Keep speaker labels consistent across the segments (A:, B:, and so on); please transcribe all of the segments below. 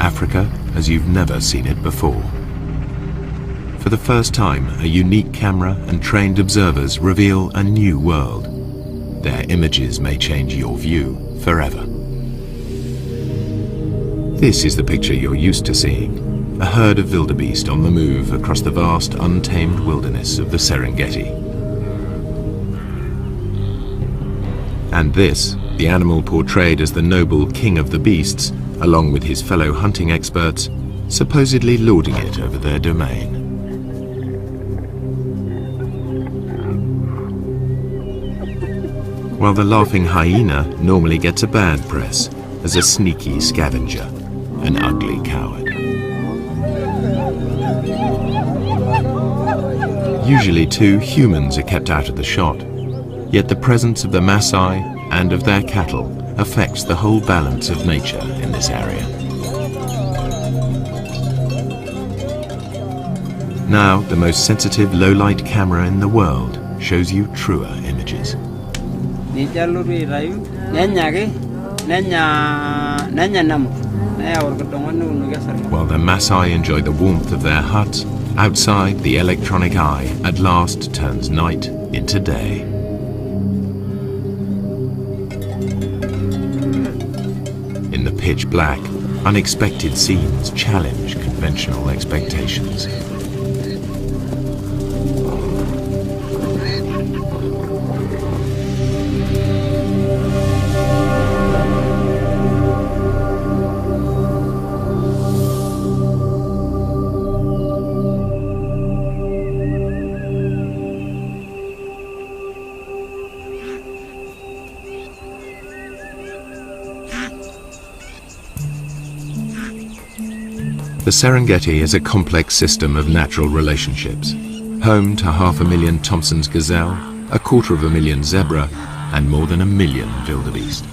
A: Africa as you've never seen it before. For the first time, a unique camera and trained observers reveal a new world. Their images may change your view forever. This is the picture you're used to seeing, a herd of wildebeest on the move across the vast, untamed wilderness of the Serengeti. And this, the animal portrayed as the noble king of the beasts, along with his fellow hunting experts, supposedly lording it over their domain. While the laughing hyena normally gets a bad press as a sneaky scavenger, an ugly coward. Usually too, humans are kept out of the shot, yet the presence of the Maasai and of their cattle affects the whole balance of nature in this area. Now, the most sensitive low-light camera in the world shows you truer images.
B: While
A: the Maasai enjoy the warmth of their huts, outside the electronic eye at last turns night into day. In the pitch black, unexpected scenes challenge conventional expectations. The Serengeti is a complex system of natural relationships, home to 500,000 Thompson's gazelle, 250,000 zebra, and more than 1 million wildebeest.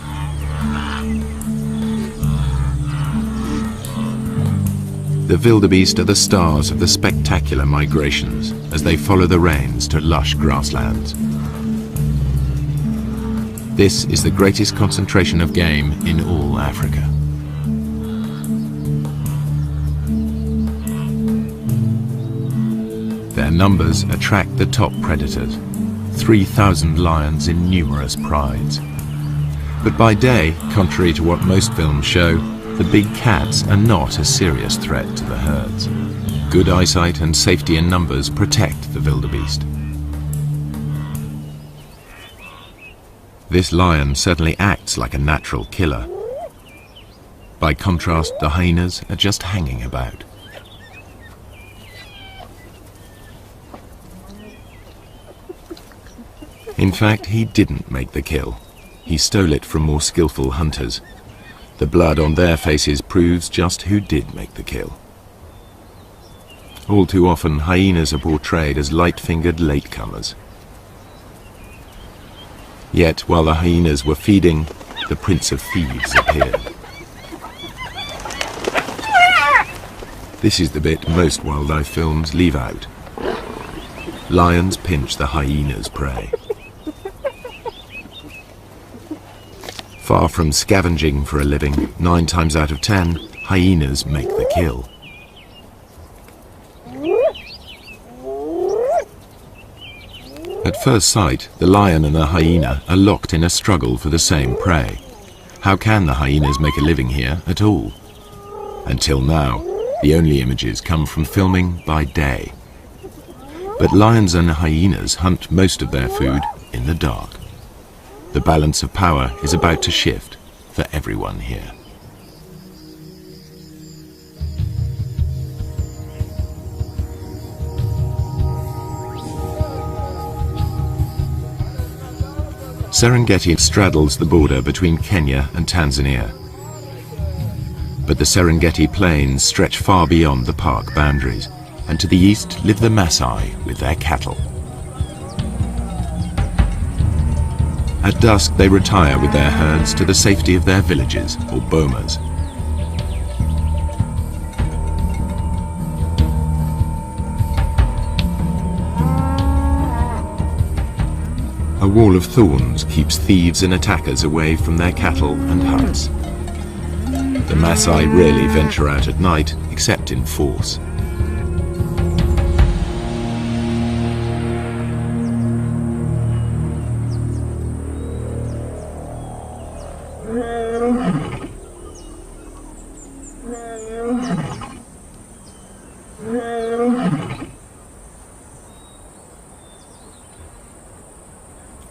A: The wildebeest are the stars of the spectacular migrations as they follow the rains to lush grasslands. This is the greatest concentration of game in all Africa. Their numbers attract the top predators, 3,000 lions in numerous prides. But by day, contrary to what most films show, the big cats are not a serious threat to the herds. Good eyesight and safety in numbers protect the wildebeest. This lion certainly acts like a natural killer. By contrast, the hyenas are just hanging about. In fact, he didn't make the kill. He stole it from more skillful hunters. The blood on their faces proves just who did make the kill. All too often, hyenas are portrayed as light-fingered latecomers. Yet, while the hyenas were feeding, the Prince of Thieves appeared. This is the bit most wildlife films leave out. Lions pinch the hyena's prey. Far from scavenging for a living, 9 times out of 10, hyenas make the kill. At first sight, the lion and the hyena are locked in a struggle for the same prey. How can the hyenas make a living here at all? Until now, the only images come from filming by day. But lions and hyenas hunt most of their food in the dark. The balance of power is about to shift for everyone here. Serengeti straddles the border between Kenya and Tanzania. But the Serengeti plains stretch far beyond the park boundaries, and to the east live the Maasai with their cattle. At dusk, they retire with their herds to the safety of their villages, or bomas. A wall of thorns keeps thieves and attackers away from their cattle and huts. The Maasai rarely venture out at night, except in force.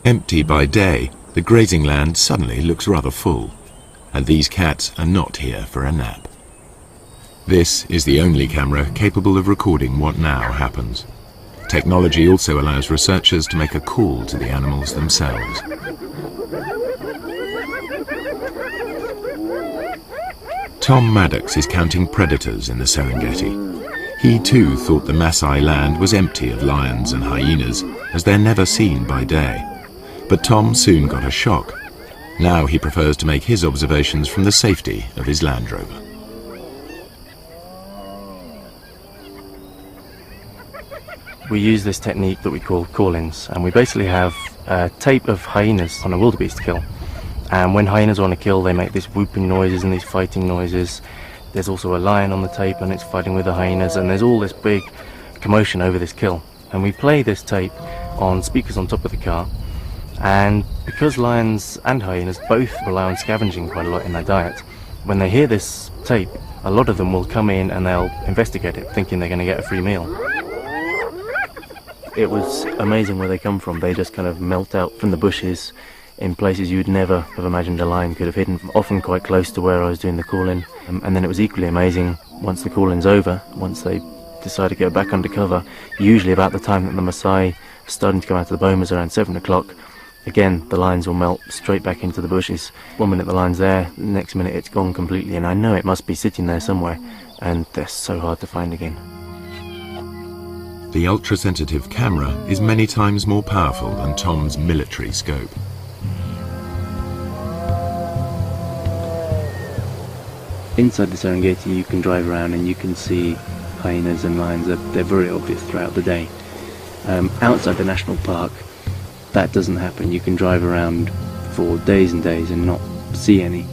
A: Empty by day, the grazing land suddenly looks rather full, and these cats are not here for a nap. This is the only camera capable of recording what now happens. Technology also allows researchers to make a call to the animals themselves. Tom Maddox is counting predators in the Serengeti. He too thought the Maasai land was empty of lions and hyenas, as they're never seen by day. But Tom soon got a shock. Now he prefers to make his observations from the safety of his Land Rover.
B: We use this technique that we call call-ins, and we basically have a tape of hyenas on a wildebeest kill. And when hyenas are on a kill, they make these whooping noises and these fighting noises. There's also a lion on the tape and it's fighting with the hyenas, and there's all this big commotion over this kill. And we play this tape on speakers on top of the car. And because lions and hyenas both rely on scavenging quite a lot in their diet, when they hear this tape, a lot of them will come in and they'll investigate it, thinking they're going to get a free meal. It was amazing where they come from. They just kind of melt out from the bushes in places you'd never have imagined a lion could have hidden, often quite close to where I was doing the call-in. And then it was equally amazing once the call-in's over, once they decide to go back under cover, usually about the time that the Maasai are starting to come out of the bomas around 7 o'clock. Again, the lions will melt straight back into the bushes. 1 minute the lion's there, the next minute it's gone completely, and I know it must be sitting there somewhere, and they're so hard to find again.
A: The ultra-sensitive camera is many times more powerful than Tom's military scope.
B: Inside the Serengeti you can drive around and you can see hyenas and lions. They're very obvious throughout the day. Outside the national park, that doesn't happen. You can drive around for days and days and not see any.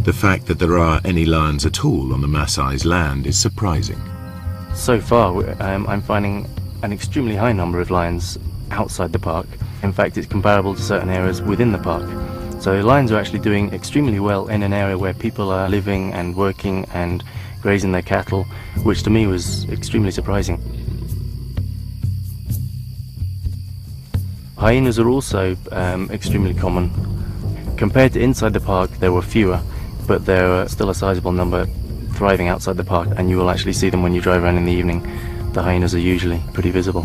A: The fact that there are any lions at all on the Maasai's land is surprising.
B: So far, I'm finding an extremely high number of lions outside the park. In fact, it's comparable to certain areas within the park. So lions are actually doing extremely well in an area where people are living and working and grazing their cattle, which to me was extremely surprising. Hyenas are also extremely common. Compared to inside the park, there were fewer, but there are still a sizable number thriving outside the park, and you will actually see them when you drive around in the evening. The hyenas are usually pretty visible.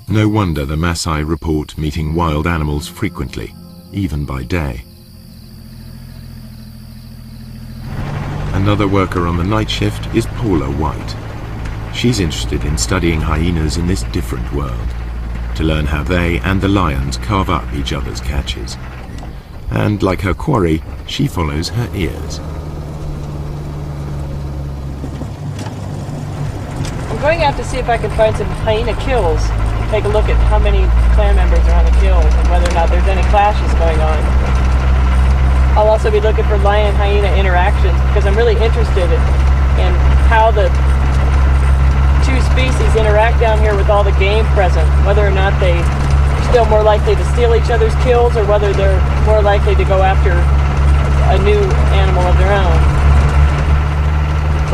A: No wonder the Maasai report meeting wild animals frequently, even by day. Another worker on the night shift is Paula White. She's interested in studying hyenas in this different world, to learn how they and the lions carve up each other's catches. And like her quarry, she follows her ears.
C: I'm going out to see if I can find some hyena kills. Take a look at how many clan members are on the kills and whether or not there's any clashes going on. I'll also be looking for lion-hyena interactions because I'm really interested in how the two species interact down here with all the game present, whether or not they're still more likely to steal each other's kills or whether they're more likely to go after a new animal of their own.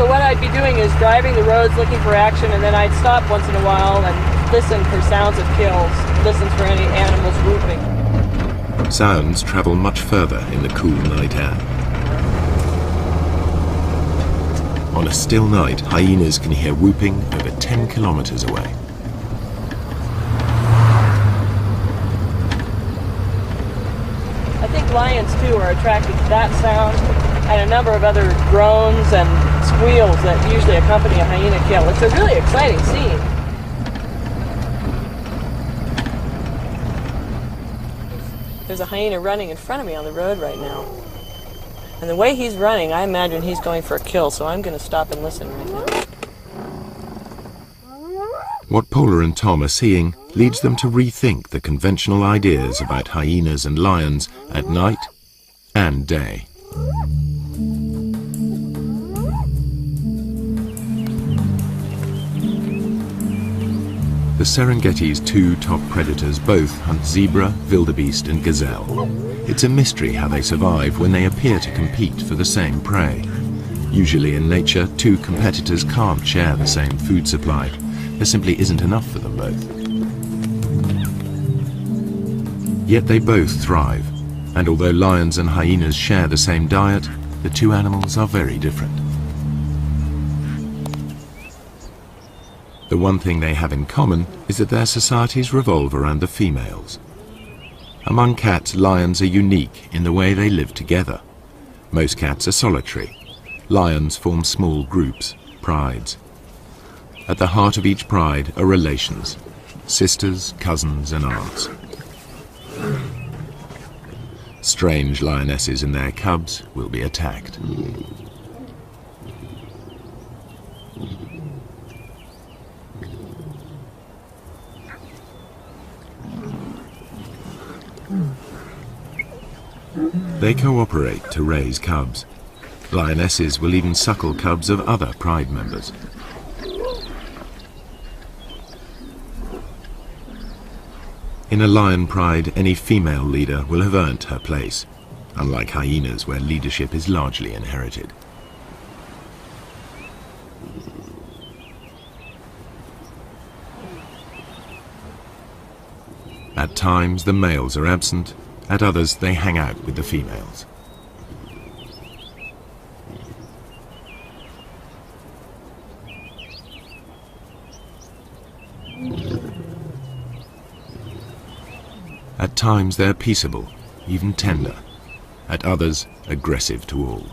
C: So what I'd be doing is driving the roads looking for action, and then I'd stop once in a while and listen for sounds of kills, listen for any animals whooping.
A: Sounds travel much further in the cool night air. On a still night, hyenas can hear whooping over 10 kilometers away.
C: I think lions too are attracted to that sound and a number of other groans and squeals that usually accompany a hyena kill. It's a really exciting scene. There's a hyena running in front of me on the road right now. And the way he's running, I imagine he's going for a kill, so I'm going to stop and listen right now.
A: What Paula and Tom are seeing leads them to rethink the conventional ideas about hyenas and lions at night and day. The Serengeti's two top predators both hunt zebra, wildebeest and gazelle. It's a mystery how they survive when they appear to compete for the same prey. Usually in nature, two competitors can't share the same food supply. There simply isn't enough for them both. Yet they both thrive, and although lions and hyenas share the same diet, the two animals are very different. The one thing they have in common is that their societies revolve around the females. Among cats, lions are unique in the way they live together. Most cats are solitary. Lions form small groups, prides. At the heart of each pride are relations, sisters, cousins and aunts. Strange lionesses and their cubs will be attacked. They cooperate to raise cubs. Lionesses will even suckle cubs of other pride members. In a lion pride, any female leader will have earned her place, unlike hyenas where leadership is largely inherited. At times the males are absent, at others they hang out with the females. At times they're peaceable, even tender. At others, aggressive to all.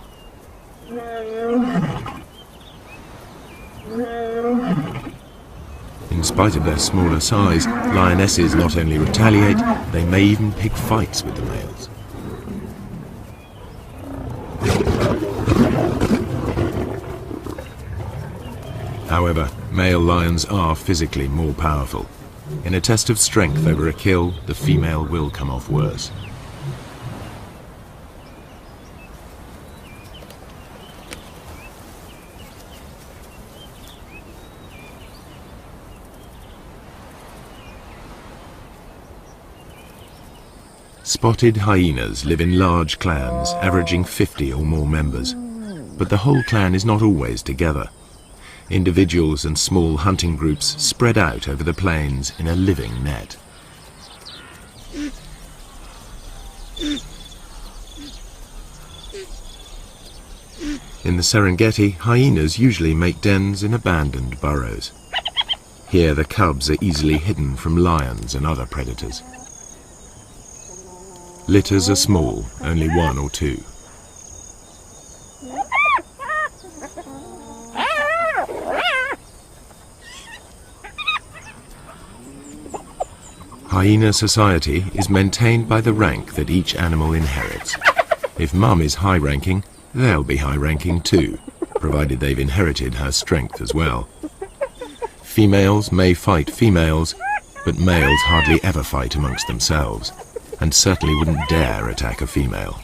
A: In spite of their smaller size, lionesses not only retaliate, they may even pick fights with the males. However, male lions are physically more powerful. In a test of strength over a kill, the female will come off worse. Spotted hyenas live in large clans, averaging 50 or more members. But the whole clan is not always together. Individuals and small hunting groups spread out over the plains in a living net. In the Serengeti, hyenas usually make dens in abandoned burrows. Here the cubs are easily hidden from lions and other predators. Litters are small, only one or two. Hyena society is maintained by the rank that each animal inherits. If mum is high-ranking, they'll be high-ranking too, provided they've inherited her strength as well. Females may fight females, but males hardly ever fight amongst themselves, and certainly wouldn't dare attack a female.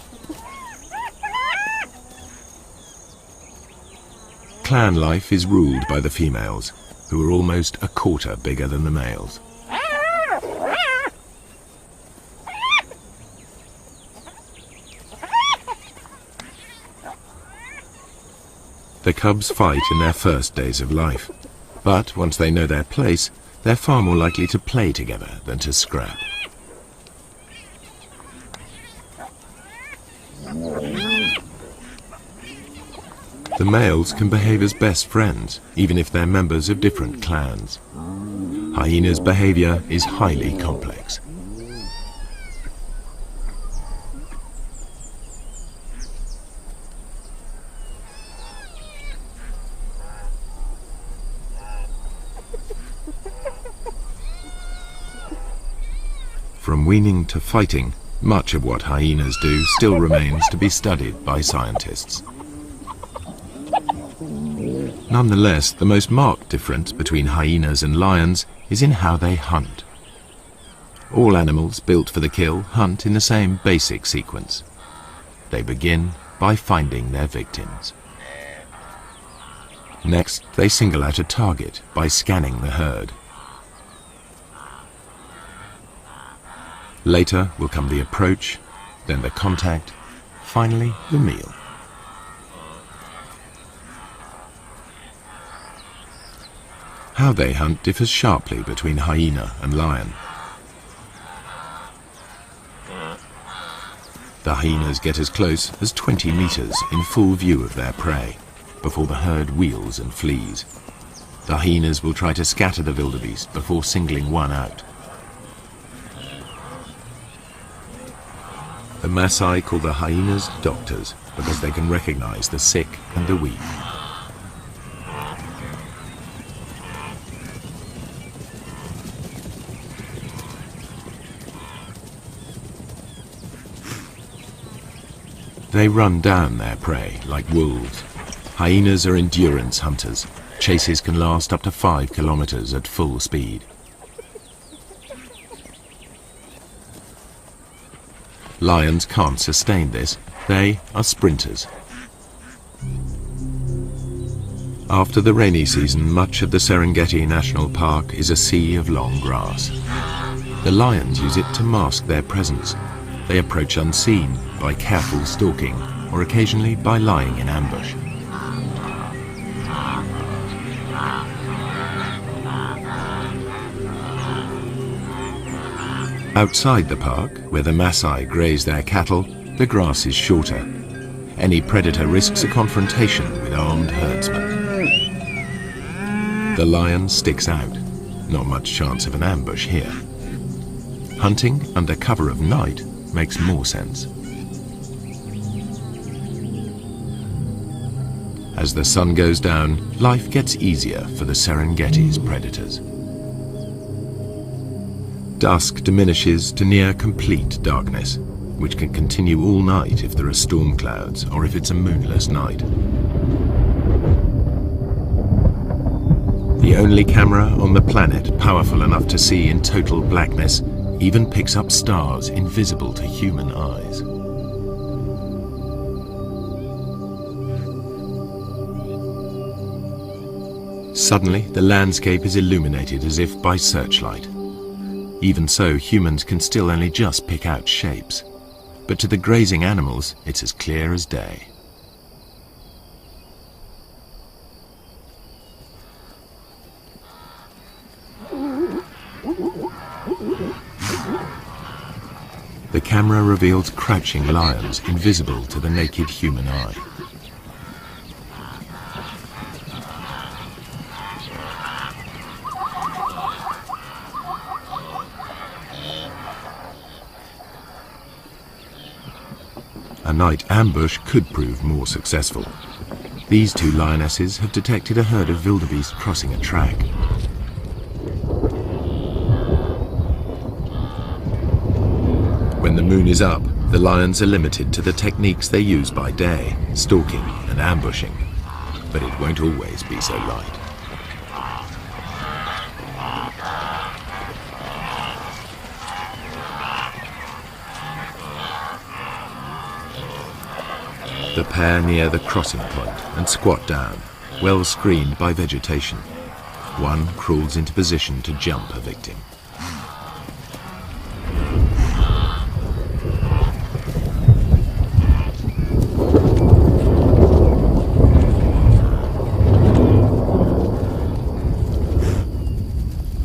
A: Clan life is ruled by the females, who are almost a quarter bigger than the males. The cubs fight in their first days of life, but once they know their place, they're far more likely to play together than to scrap. The males can behave as best friends, even if they're members of different clans. Hyenas' behavior is highly complex. From weaning to fighting, much of what hyenas do still remains to be studied by scientists. Nonetheless, the most marked difference between hyenas and lions is in how they hunt. All animals built for the kill hunt in the same basic sequence. They begin by finding their victims. Next, they single out a target by scanning the herd. Later will come the approach, then the contact, finally the meal. How they hunt differs sharply between hyena and lion. The hyenas get as close as 20 meters in full view of their prey before the herd wheels and flees. The hyenas will try to scatter the wildebeest before singling one out. The Maasai call the hyenas doctors because they can recognize the sick and the weak. They run down their prey like wolves. Hyenas are endurance hunters. Chases can last up to 5 kilometers at full speed. Lions can't sustain this. They are sprinters. After the rainy season, much of the Serengeti National Park is a sea of long grass. The lions use it to mask their presence. They approach unseen by careful stalking or occasionally by lying in ambush. Outside the park, where the Maasai graze their cattle, the grass is shorter. Any predator risks a confrontation with armed herdsmen. The lion sticks out. Not much chance of an ambush here. Hunting under cover of night makes more sense. As the sun goes down, life gets easier for the Serengeti's predators. Dusk diminishes to near complete darkness, which can continue all night if there are storm clouds or if it's a moonless night. The only camera on the planet powerful enough to see in total blackness even picks up stars invisible to human eyes. Suddenly, the landscape is illuminated as if by searchlight. Even so, humans can still only just pick out shapes. But to the grazing animals, it's as clear as day. The camera reveals crouching lions invisible to the naked human eye. A night ambush could prove more successful. These two lionesses have detected a herd of wildebeest crossing a track. When the moon is up, the lions are limited to the techniques they use by day, stalking and ambushing. But it won't always be so light. The pair near the crossing point and squat down, well screened by vegetation. One crawls into position to jump a victim.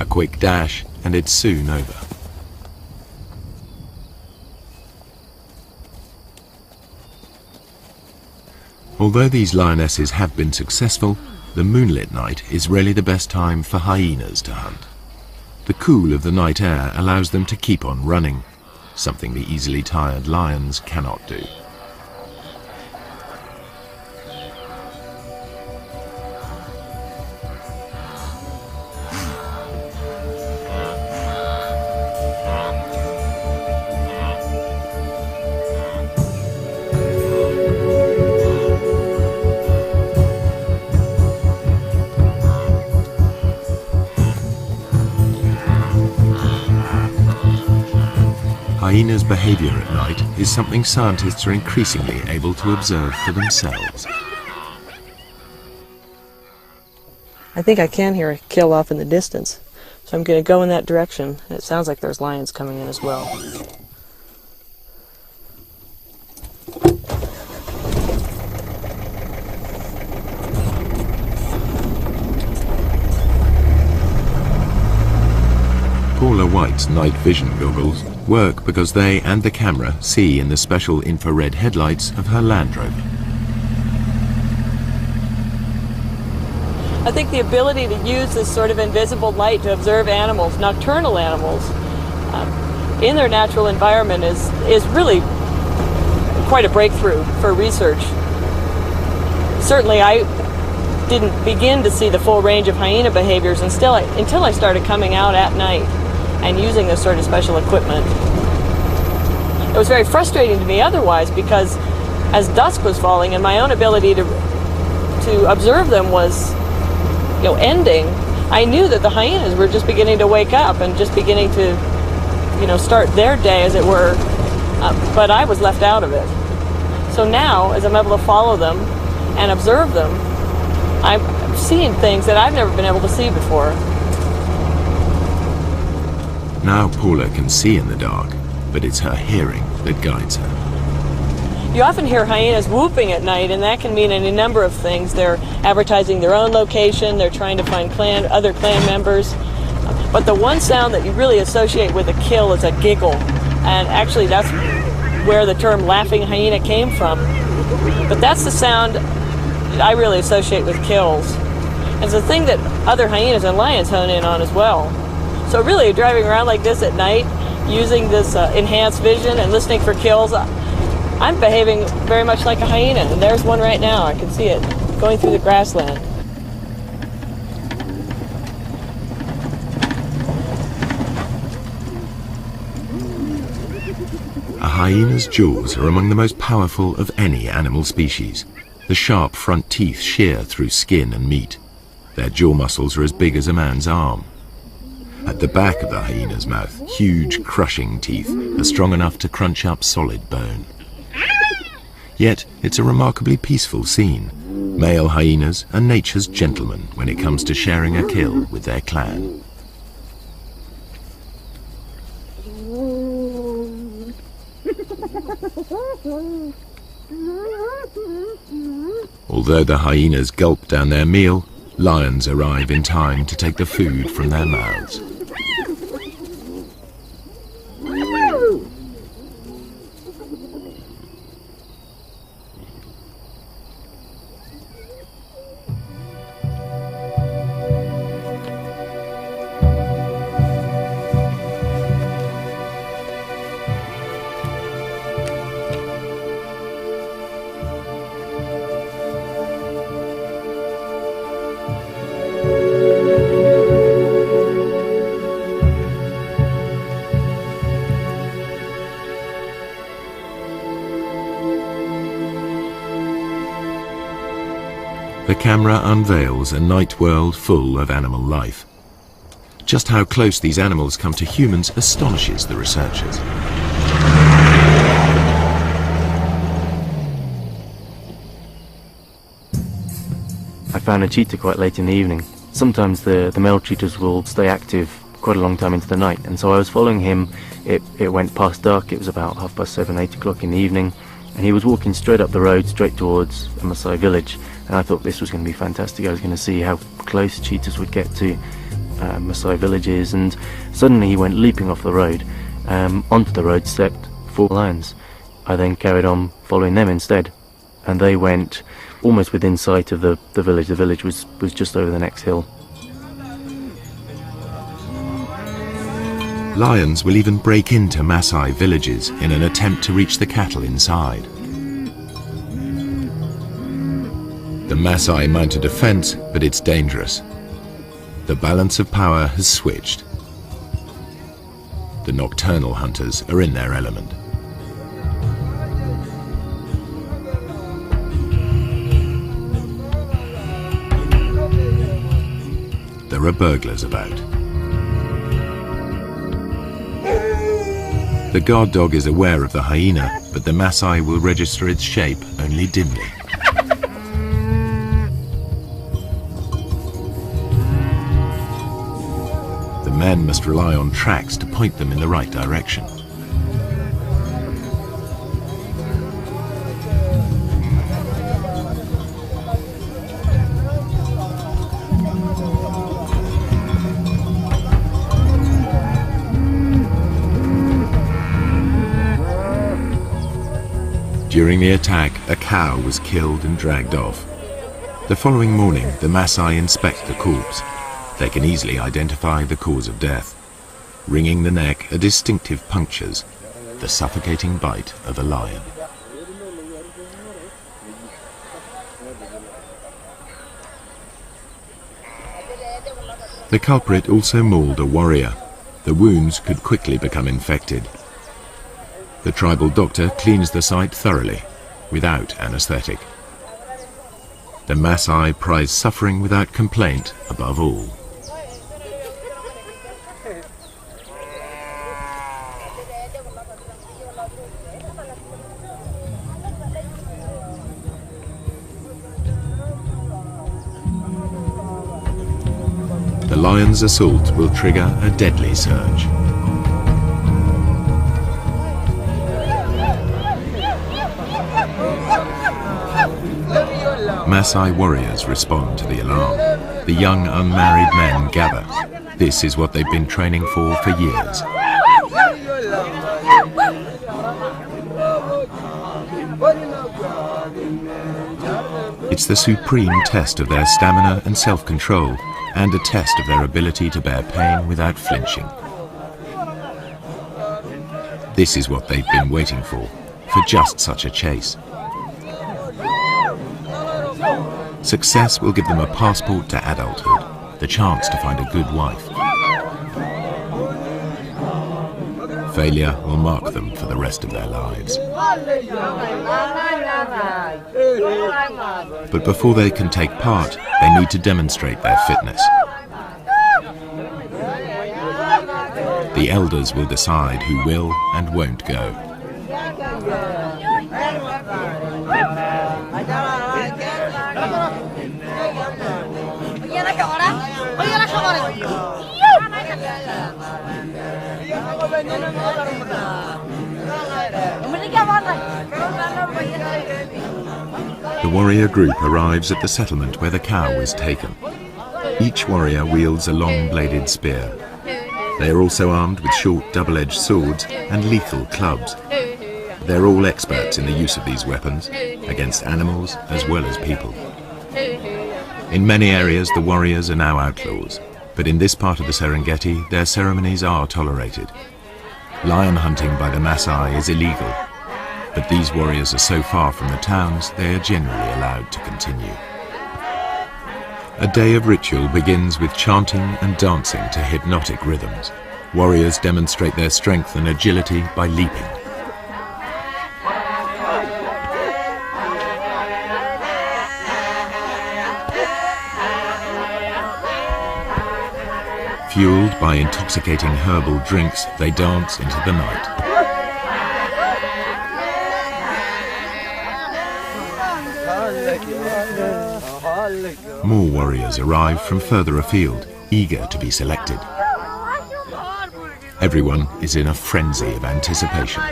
A: A quick dash and it's soon over. Although these lionesses have been successful, the moonlit night is really the best time for hyenas to hunt. The cool of the night air allows them to keep on running, something the easily tired lions cannot do. Hyenas' behavior at night is something scientists are increasingly able to observe for themselves.
C: I think I can hear a kill off in the distance, so I'm going to go in that direction. It sounds like there's lions coming in as well.
A: Paula White's night vision goggles work because they and the camera see in the special infrared headlights of her Land Rover.
C: I think the ability to use this sort of invisible light to observe animals, nocturnal animals, in their natural environment is really quite a breakthrough for research. Certainly I didn't begin to see the full range of hyena behaviors until I started coming out at night and using this sort of special equipment. It was very frustrating to me otherwise, because as dusk was falling and my own ability to observe them was ending, I knew that the hyenas were just beginning to wake up and just beginning to start their day, as it were, but I was left out of it. So now, as I'm able to follow them and observe them, I'm seeing things that I've never been able to see before.
A: Now Paula can see in the dark, but it's her hearing that guides her.
C: You often hear hyenas whooping at night, and that can mean any number of things. They're advertising their own location, they're trying to find other clan members. But the one sound that you really associate with a kill is a giggle. And actually that's where the term laughing hyena came from. But that's the sound that I really associate with kills. And it's a thing that other hyenas and lions hone in on as well. So really, driving around like this at night, using this enhanced vision and listening for kills, I'm behaving very much like a hyena. And there's one right now. I can see it going through the grassland.
A: A hyena's jaws are among the most powerful of any animal species. The sharp front teeth shear through skin and meat. Their jaw muscles are as big as a man's arm. At the back of the hyena's mouth, huge crushing teeth are strong enough to crunch up solid bone. Yet it's a remarkably peaceful scene. Male hyenas are nature's gentlemen when it comes to sharing a kill with their clan. Although the hyenas gulp down their meal, lions arrive in time to take the food from their mouths. The camera unveils a night world full of animal life. Just how close these animals come to humans astonishes the researchers.
B: I found a cheetah quite late in the evening. Sometimes the male cheetahs will stay active quite a long time into the night, and so I was following him. It went past dark. It was about 7:30, 8 o'clock in the evening, and he was walking straight up the road, straight towards a Maasai village. And I thought this was going to be fantastic. I was going to see how close cheetahs would get to Maasai villages, and suddenly he went leaping off the road. Onto the road stepped 4 lions. I then carried on following them instead, and they went almost within sight of the village. The village was just over the next hill.
A: Lions will even break into Maasai villages in an attempt to reach the cattle inside. The Maasai mount a defense, but it's dangerous. The balance of power has switched. The nocturnal hunters are in their element. There are burglars about. The guard dog is aware of the hyena, but the Maasai will register its shape only dimly. The men must rely on tracks to point them in the right direction. During the attack, a cow was killed and dragged off. The following morning, the Maasai inspect the corpse. They can easily identify the cause of death. Wringing the neck are distinctive punctures, the suffocating bite of a lion. The culprit also mauled a warrior. The wounds could quickly become infected. The tribal doctor cleans the site thoroughly, without anesthetic. The Maasai prize suffering without complaint above all. The lion's assault will trigger a deadly surge. Maasai warriors respond to the alarm. The young unmarried men gather. This is what they've been training for years. It's the supreme test of their stamina and self-control, and a test of their ability to bear pain without flinching. This is what they've been waiting for just such a chase. Success will give them a passport to adulthood, the chance to find a good wife. Failure will mark them for the rest of their lives. But before they can take part, they need to demonstrate their fitness. The elders will decide who will and won't go. The warrior group arrives at the settlement where the cow was taken. Each warrior wields a long-bladed spear. They are also armed with short double-edged swords and lethal clubs. They're all experts in the use of these weapons, against animals as well as people. In many areas, the warriors are now outlaws, but in this part of the Serengeti, their ceremonies are tolerated. Lion hunting by the Maasai is illegal, but these warriors are so far from the towns, they are generally allowed to continue. A day of ritual begins with chanting and dancing to hypnotic rhythms. Warriors demonstrate their strength and agility by leaping. Fueled by intoxicating herbal drinks, they dance into the night. More warriors arrive from further afield, eager to be selected. Everyone is in a frenzy of anticipation.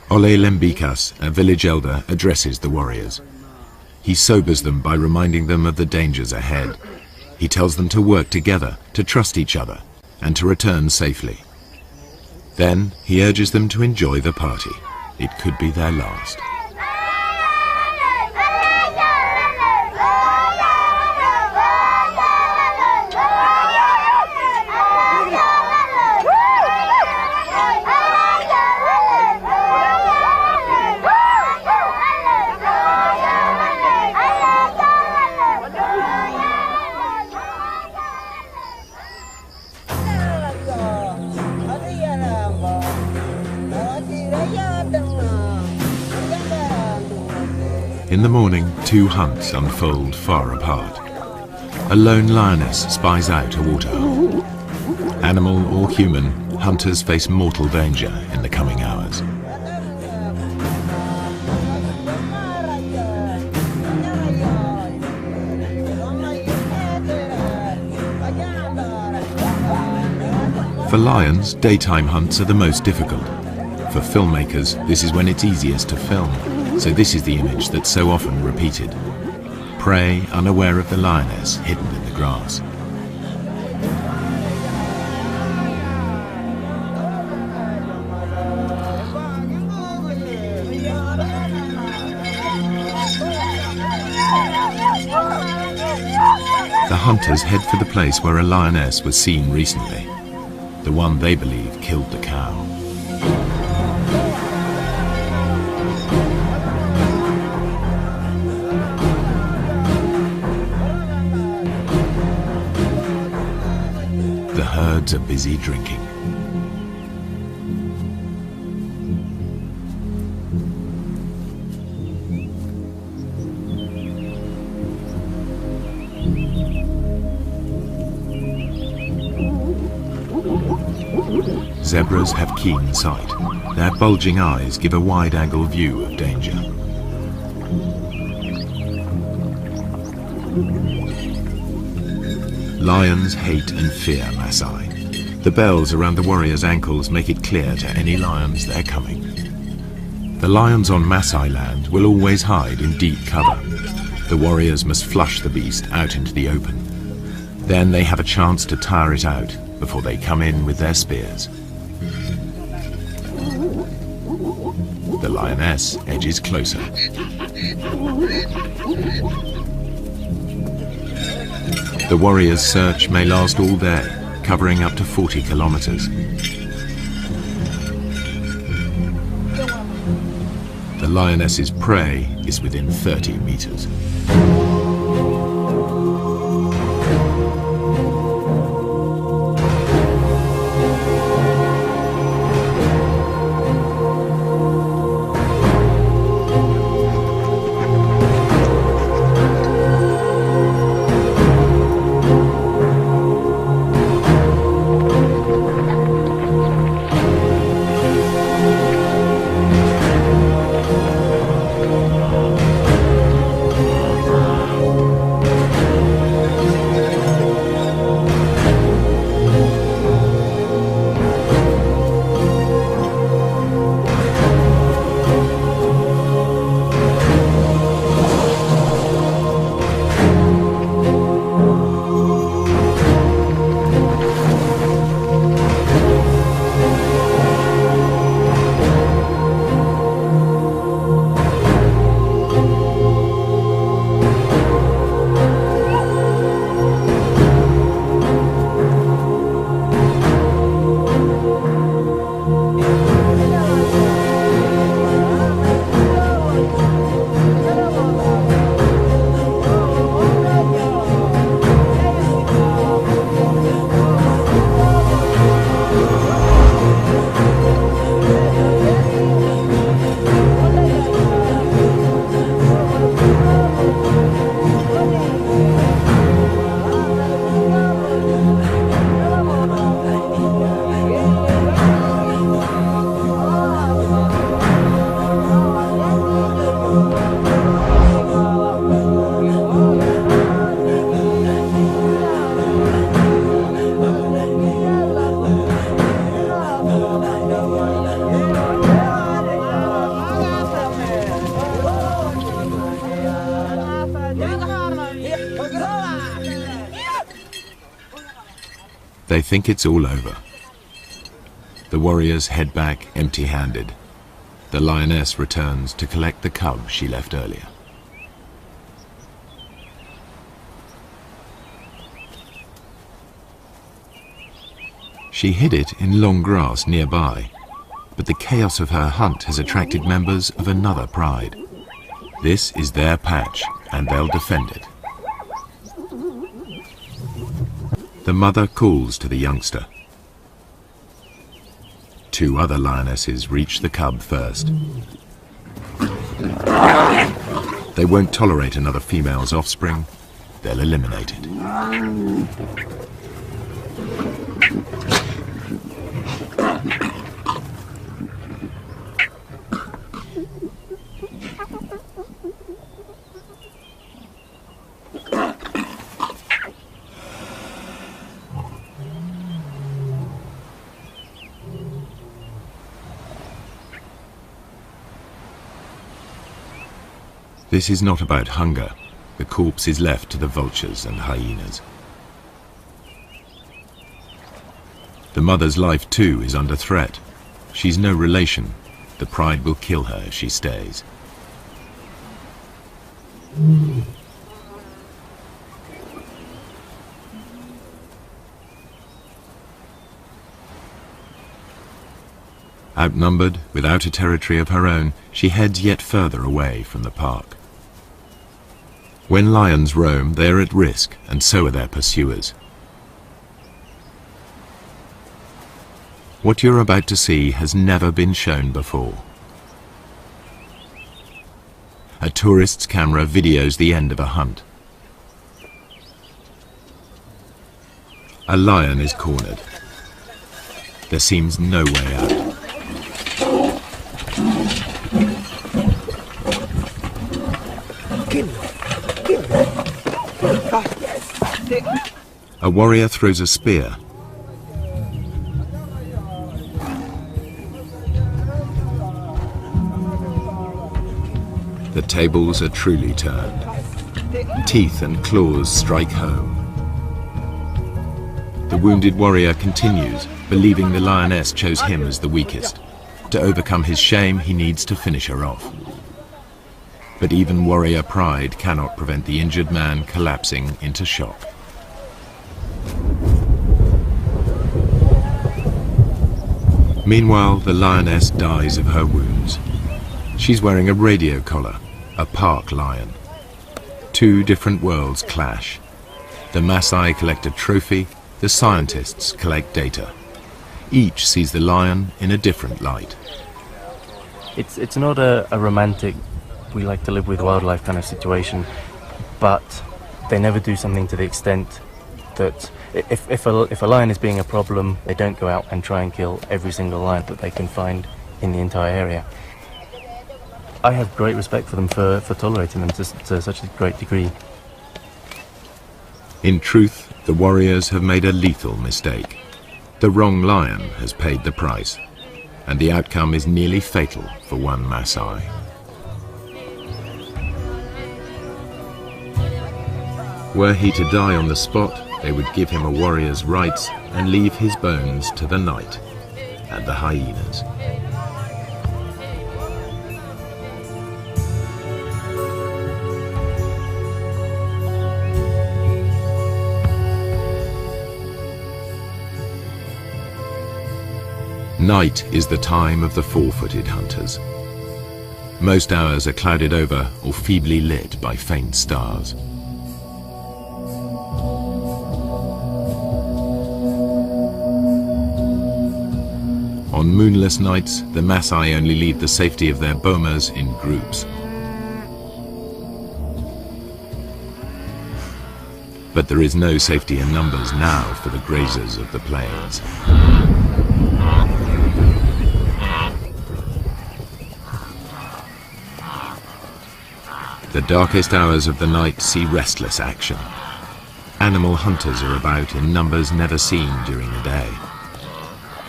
A: Ole Lembikas, a village elder, addresses the warriors. He sobers them by reminding them of the dangers ahead. He tells them to work together, to trust each other, and to return safely. Then he urges them to enjoy the party. It could be their last. In the morning, two hunts unfold far apart. A lone lioness spies out a waterhole. Animal or human, hunters face mortal danger in the coming hours. For lions, daytime hunts are the most difficult. For filmmakers, this is when it's easiest to film, so this is the image that's so often repeated. Prey unaware of the lioness hidden in the grass. The hunters head for the place where a lioness was seen recently. The one they believe killed the cow. The herds are busy drinking. Zebras have keen sight. Their bulging eyes give a wide-angle view of danger. Lions hate and fear Maasai. The bells around the warriors' ankles make it clear to any lions they're coming. The lions on Maasai land will always hide in deep cover. The warriors must flush the beast out into the open. Then they have a chance to tire it out before they come in with their spears. The lioness edges closer. The warriors' search may last all day, covering up to 40 kilometers. The lioness's prey is within 30 meters. They think it's all over. The warriors head back empty-handed. The lioness returns to collect the cub she left earlier. She hid it in long grass nearby, but the chaos of her hunt has attracted members of another pride. This is their patch, and they'll defend it. The mother calls to the youngster. Two other lionesses reach the cub first. The they won't tolerate another female's offspring, they'll eliminate it. This is not about hunger. The corpse is left to the vultures and hyenas. The mother's life too is under threat. She's no relation. The pride will kill her if she stays. Outnumbered, without a territory of her own, she heads yet further away from the park. When lions roam, they are at risk, and so are their pursuers. What you're about to see has never been shown before. A tourist's camera videos the end of a hunt. A lion is cornered. There seems no way out. A warrior throws a spear. The tables are truly turned. Teeth and claws strike home. The wounded warrior continues, believing the lioness chose him as the weakest. To overcome his shame, he needs to finish her off. But even warrior pride cannot prevent the injured man collapsing into shock. Meanwhile, the lioness dies of her wounds. She's wearing a radio collar, a park lion. Two different worlds clash. The Maasai collect a trophy, the scientists collect data. Each sees the lion in a different light.
B: It's not a romantic, we like to live with wildlife kind of situation, but they never do something to the extent that if a lion is being a problem, they don't go out and try and kill every single lion that they can find in the entire area. I have great respect for them for tolerating them to such a great degree.
A: In truth, the warriors have made a lethal mistake. The wrong lion has paid the price, and the outcome is nearly fatal for one Maasai. Were he to die on the spot, they would give him a warrior's rights and leave his bones to the night and the hyenas. Night is the time of the four-footed hunters. Most hours are clouded over or feebly lit by faint stars. On moonless nights, the Maasai only leave the safety of their bomas in groups. But there is no safety in numbers now for the grazers of the plains. The darkest hours of the night see restless action. Animal hunters are about in numbers never seen during the day.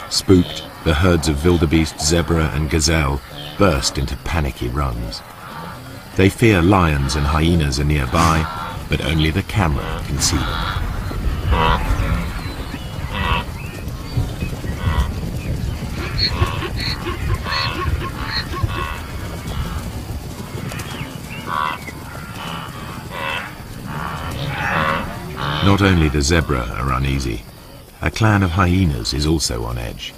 A: Spooked, the herds of wildebeest, zebra and gazelle burst into panicky runs. They fear lions and hyenas are nearby, but only the camera can see them. Not only the zebra are uneasy, a clan of hyenas is also on edge.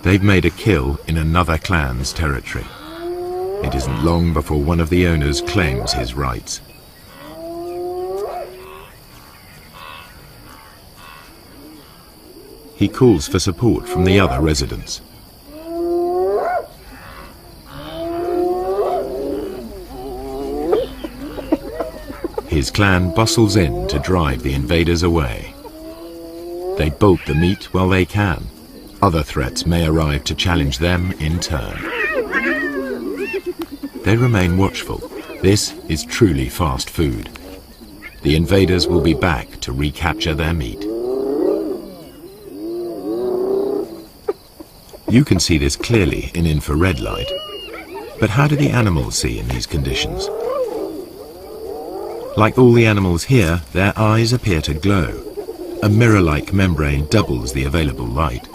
A: They've made a kill in another clan's territory. It isn't long before one of the owners claims his rights. He calls for support from the other residents. His clan bustles in to drive the invaders away. They bolt the meat while they can. Other threats may arrive to challenge them in turn. They remain watchful. This is truly fast food. The invaders will be back to recapture their meat. You can see this clearly in infrared light. But how do the animals see in these conditions? Like all the animals here, their eyes appear to glow. A mirror-like membrane doubles the available light.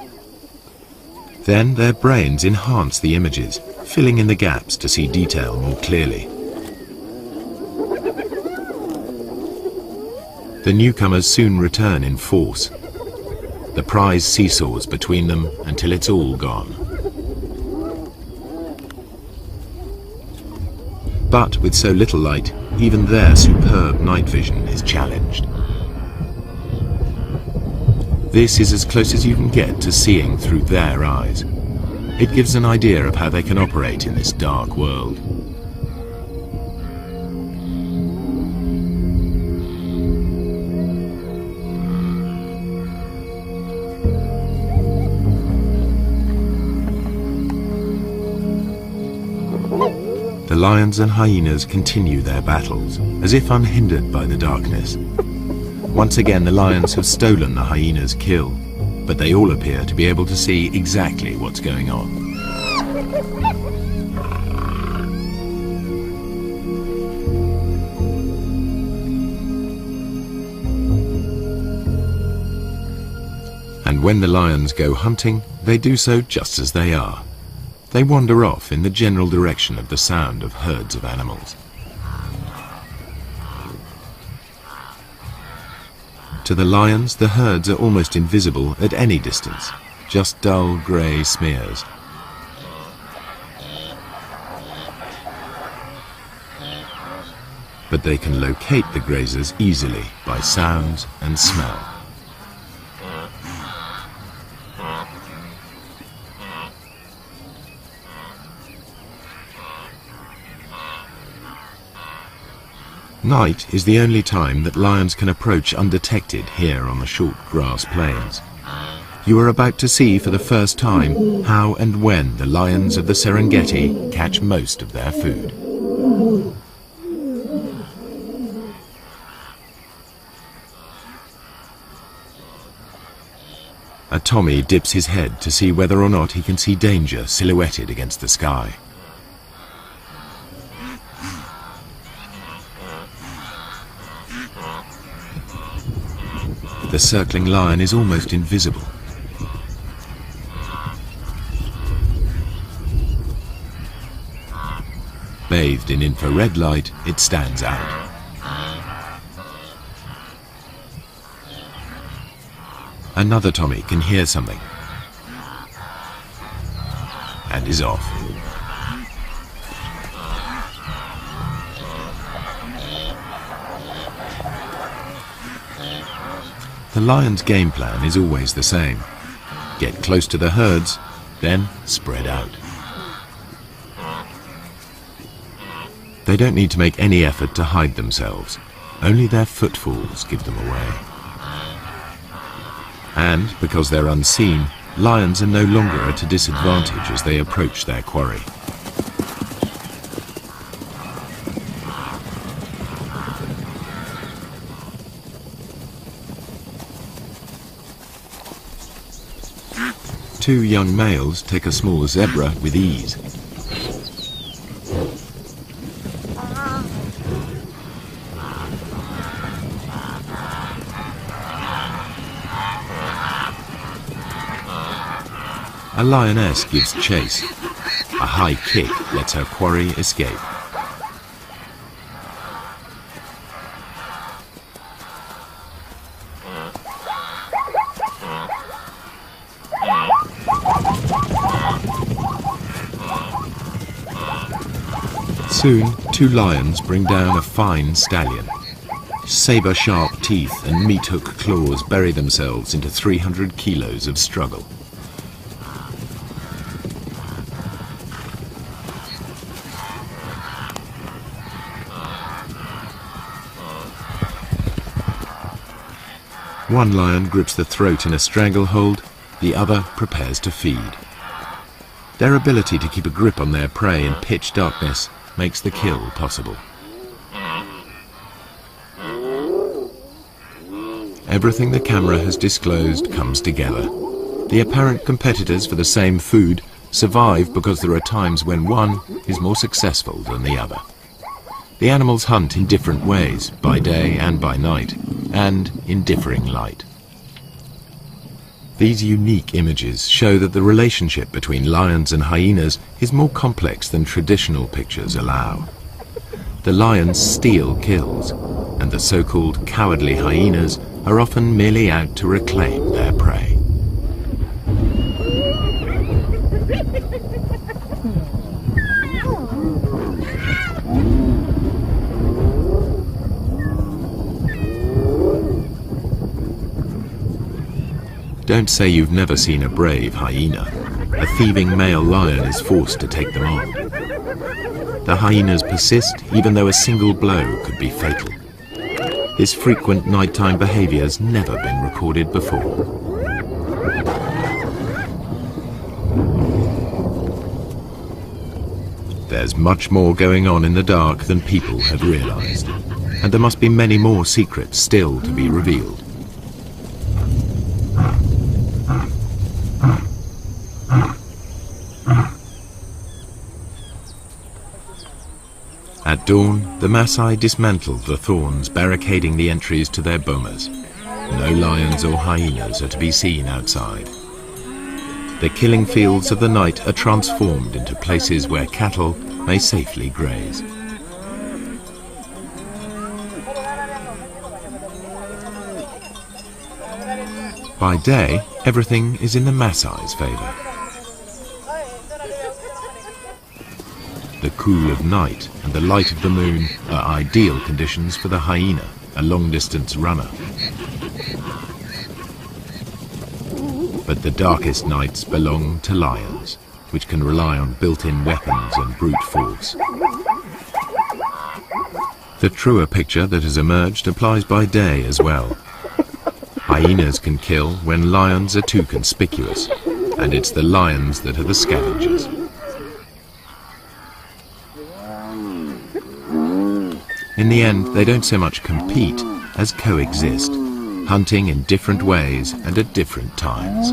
A: Then their brains enhance the images, filling in the gaps to see detail more clearly. The newcomers soon return in force. The prize seesaws between them until it's all gone. But with so little light, even their superb night vision is challenged. This is as close as you can get to seeing through their eyes. It gives an idea of how they can operate in this dark world. The lions and hyenas continue their battles, as if unhindered by the darkness. Once again, the lions have stolen the hyena's kill, but they all appear to be able to see exactly what's going on. And when the lions go hunting, they do so just as they are. They wander off in the general direction of the sound of herds of animals. To the lions, the herds are almost invisible at any distance, just dull grey smears. But they can locate the grazers easily by sounds and smell. Night is the only time that lions can approach undetected here on the short grass plains. You are about to see for the first time how and when the lions of the Serengeti catch most of their food. A Tommy dips his head to see whether or not he can see danger silhouetted against the sky. The circling lion is almost invisible. Bathed in infrared light, it stands out. Another Tommy can hear something and is off. The lion's game plan is always the same. Get close to the herds, then spread out. They don't need to make any effort to hide themselves. Only their footfalls give them away. And, because they're unseen, lions are no longer at a disadvantage as they approach their quarry. Two young males take a small zebra with ease. A lioness gives chase. A high kick lets her quarry escape. Soon, two lions bring down a fine stallion. Saber-sharp teeth and meat-hook claws bury themselves into 300 kilos of struggle. One lion grips the throat in a stranglehold, the other prepares to feed. Their ability to keep a grip on their prey in pitch darkness makes the kill possible. Everything the camera has disclosed comes together. The apparent competitors for the same food survive because there are times when one is more successful than the other. The animals hunt in different ways, by day and by night, and in differing light. These unique images show that the relationship between lions and hyenas is more complex than traditional pictures allow. The lions steal kills, and the so-called cowardly hyenas are often merely out to reclaim their prey. Don't say you've never seen a brave hyena. A thieving male lion is forced to take them on. The hyenas persist even though a single blow could be fatal. His frequent nighttime behavior has never been recorded before. There's much more going on in the dark than people have realized, and there must be many more secrets still to be revealed. At dawn, the Maasai dismantled the thorns barricading the entries to their bomas. No lions or hyenas are to be seen outside. The killing fields of the night are transformed into places where cattle may safely graze. By day, everything is in the Maasai's favor. The cool of night and the light of the moon are ideal conditions for the hyena, a long-distance runner. But the darkest nights belong to lions, which can rely on built-in weapons and brute force. The truer picture that has emerged applies by day as well. Hyenas can kill when lions are too conspicuous, and it's the lions that are the scavengers. In the end, they don't so much compete as coexist, hunting in different ways and at different times.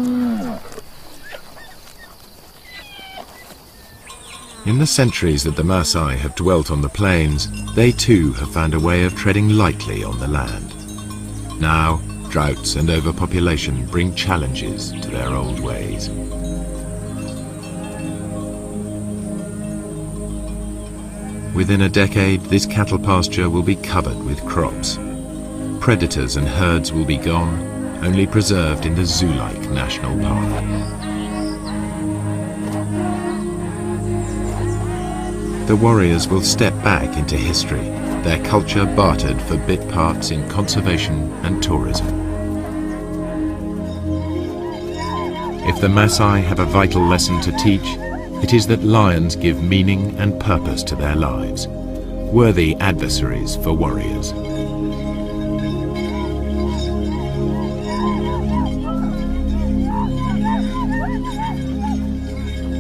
A: In the centuries that the Maasai have dwelt on the plains, they too have found a way of treading lightly on the land. Now, droughts and overpopulation bring challenges to their old ways. Within a decade, this cattle pasture will be covered with crops. Predators and herds will be gone, only preserved in the zoo-like national park. The warriors will step back into history, their culture bartered for bit parts in conservation and tourism. If the Maasai have a vital lesson to teach, it is that lions give meaning and purpose to their lives, worthy adversaries for warriors.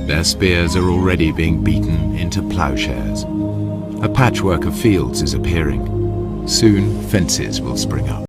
A: Their spears are already being beaten into plowshares. A patchwork of fields is appearing. Soon, fences will spring up.